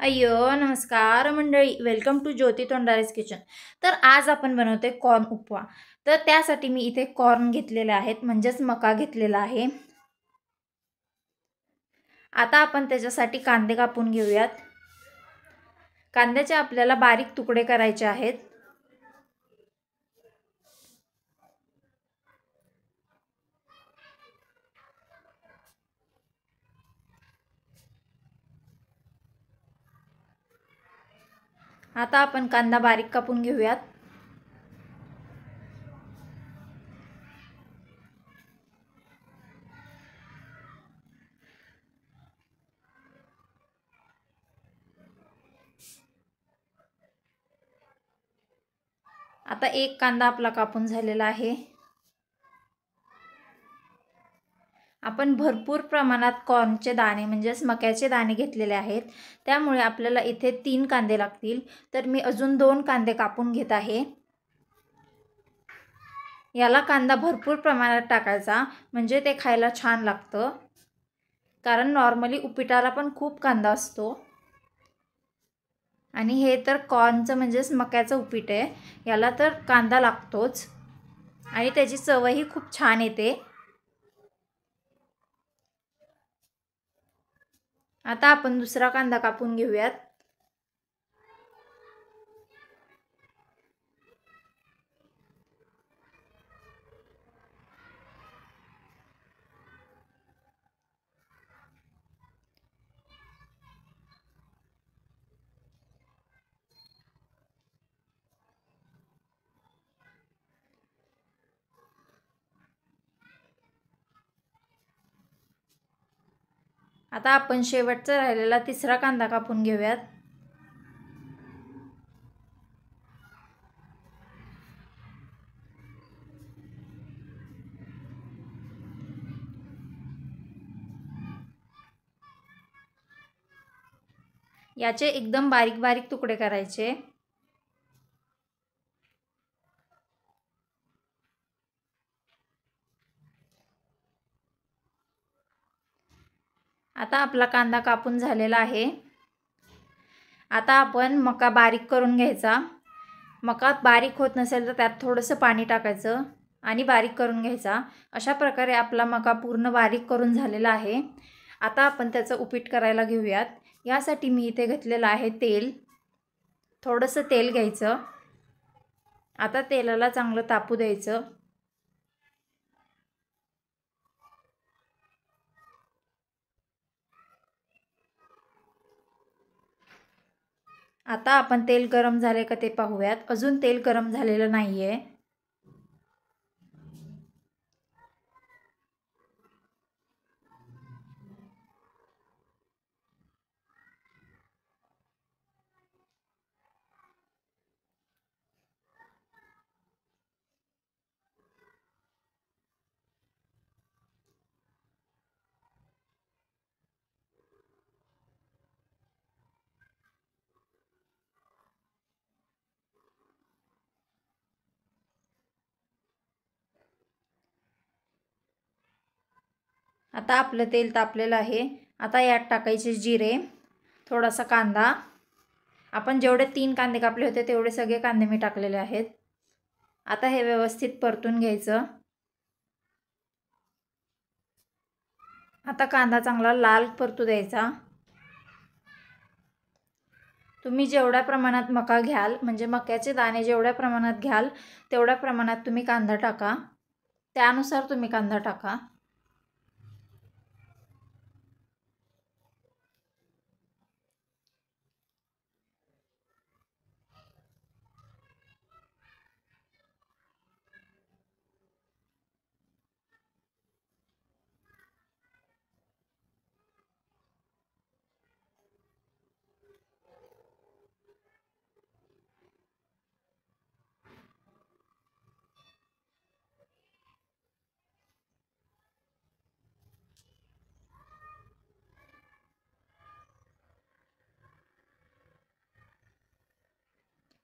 अय्यो नमस्कार मंडळी, वेलकम टू ज्योती तोंडारेस किचन. तर आज आपण बनवते कॉर्न उपमा. तर त्यासाठी मी इथे कॉर्न घेतलेले आहेत, म्हणजेच मका घेतलेला आहे. आता आपण त्याच्यासाठी कांदे कापून घेऊयात. कांद्याचे आपल्याला बारीक तुकडे करायचे आहेत. आता आपण कांदा बारीक कापून घेऊयात. आता एक कांदा आपला कापून झालेला आहे. आपण भरपूर प्रमाणात कॉर्नचे दाणे म्हणजेच मक्याचे दाणे घेतलेले आहेत, त्यामुळे आपल्याला इथे 3 कांदे लागतील. तर मी अजून 2 कांदे कापून घेत आहे. याला कांदा भरपूर प्रमाणात टाकायचा, म्हणजे ते खायला छान लागतं. कारण नॉर्मली उपीटाला पण खूप कांदा असतो, आणि हे तर कॉर्नचं म्हणजेच मक्याचं उपीट आहे, याला तर कांदा लागतोच आणि त्याची चवही खूप छान येते. आता आपण दुसरा कांदा कापून घेऊयात. आता आपण शेवटचा राहिलेला तिसरा कांदा कापून घेऊयात. याचे एकदम बारीक बारीक तुकडे करायचे. आता आपला कांदा कापून झालेला आहे. आता आपण मका बारीक करून घ्यायचा. मका बारीक होत नसेल तर त्यात थोडंसं पाणी टाकायचं आणि बारीक करून घ्यायचा. अशा प्रकारे आपला मका पूर्ण बारीक करून झालेला आहे. आता आपण त्याचं उपीट करायला घेऊयात. यासाठी मी इथे घेतलेलं आहे तेल. थोडंसं तेल घ्यायचं. आता तेलाला चांगलं तापू द्यायचं. आता आपण तेल गरम झाले का ते पाहूयात. अजून तेल गरम झालेलं नाहीये. आता आपलं तेल तापलेलं आहे. आता यात टाकायचे जिरे, थोडासा कांदा. आपण जेवढे 3 कांदे कापले होते तेवढे सगळे कांदे मी टाकलेले आहेत. आता हे व्यवस्थित परतून घ्यायचं. आता कांदा चांगला लाल परतू द्यायचा. तुम्ही जेवढ्या प्रमाणात मका घ्याल, म्हणजे मक्याचे दाणे जेवढ्या प्रमाणात घ्याल तेवढ्या प्रमाणात तुम्ही कांदा टाका. त्यानुसार तुम्ही कांदा टाका.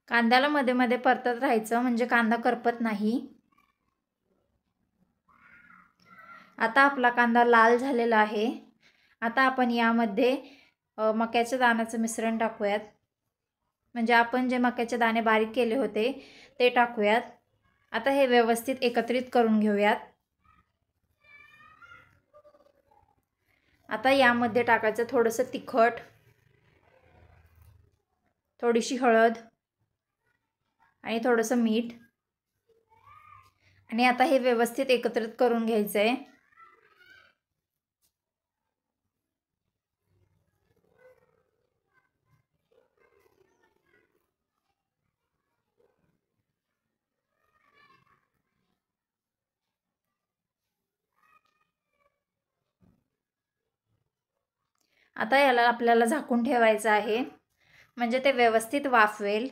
कांद्याला मध्ये मध्ये परतत राहायचं, म्हणजे कांदा करपत नाही. आता आपला कांदा लाल झालेला आहे. आता आपण यामध्ये मक्याच्या दाण्याचं मिश्रण टाकूयात. म्हणजे आपण जे मक्याचे दाणे बारीक केले होते ते टाकूयात. आता हे व्यवस्थित एकत्रित करून घेऊयात. आता यामध्ये टाकायचं थोडंसं तिखट, थोडीशी हळद आणि थोडंसं मीठ. आणि आता हे व्यवस्थित एकत्रित करून घ्यायचं आहे. आता याला आपल्याला झाकून ठेवायचं आहे, म्हणजे ते व्यवस्थित वाफवेल.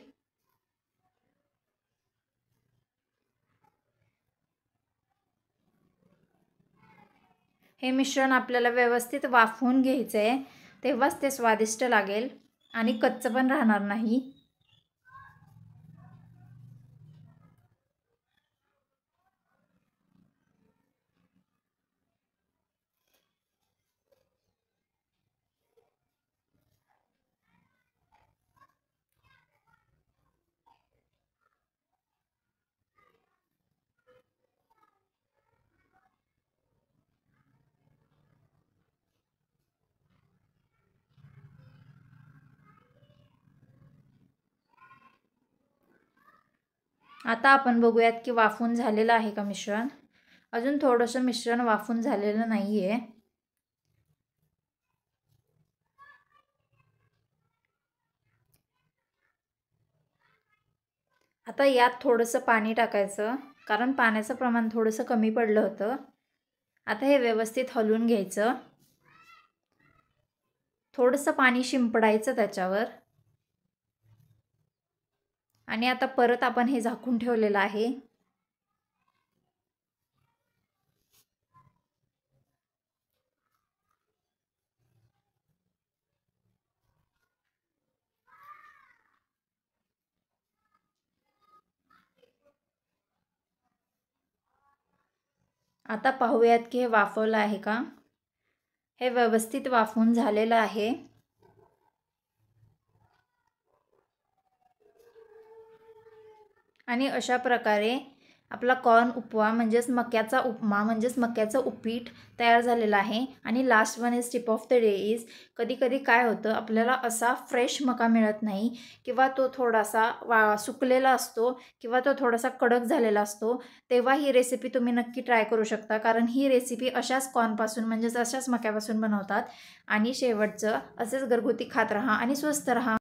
हे मिश्रण आपल्याला व्यवस्थित वाफवून घ्यायचं आहे, तेव्हाच ते स्वादिष्ट लागेल आणि कच्चं पण राहणार नाही. आता आपण बघूयात की वाफून झालेलं आहे का मिश्रण. अजून थोडंसं मिश्रण वाफून झालेलं नाही आहे. आता यात थोडंसं पाणी टाकायचं, कारण पाण्याचं प्रमाण थोडंसं कमी पडलं होतं. आता हे व्यवस्थित हलवून घ्यायचं. थोडंसं पाणी शिंपडायचं त्याच्यावर. आणि आता परत आपण हे झाकून ठेवलेलं आहे. आता पाहूयात की हे वाफवलं आहे का. हे व्यवस्थित वाफवून झालेलं आहे. आणि अशा प्रकारे आपला कॉर्न उपमा म्हणजेच मक्याचा उपमा म्हणजेच मक्याचं उपीट तयार झालेलं आहे. आणि last one is tip of the day is, कधी कधी काय होतं आपल्याला असा फ्रेश मका मिळत नाही, किंवा तो थोडासा सुकलेला असतो, किंवा तो थोडासा कडक झालेला असतो. तेव्हा ही रेसिपी तुम्ही नक्की ट्राय करू शकता, कारण ही रेसिपी अशाच कॉर्नपासून म्हणजेच अशाच मक्यापासून बनवतात. आणि शेवटचं असेच घरगुती खात राहा आणि स्वस्त राहा.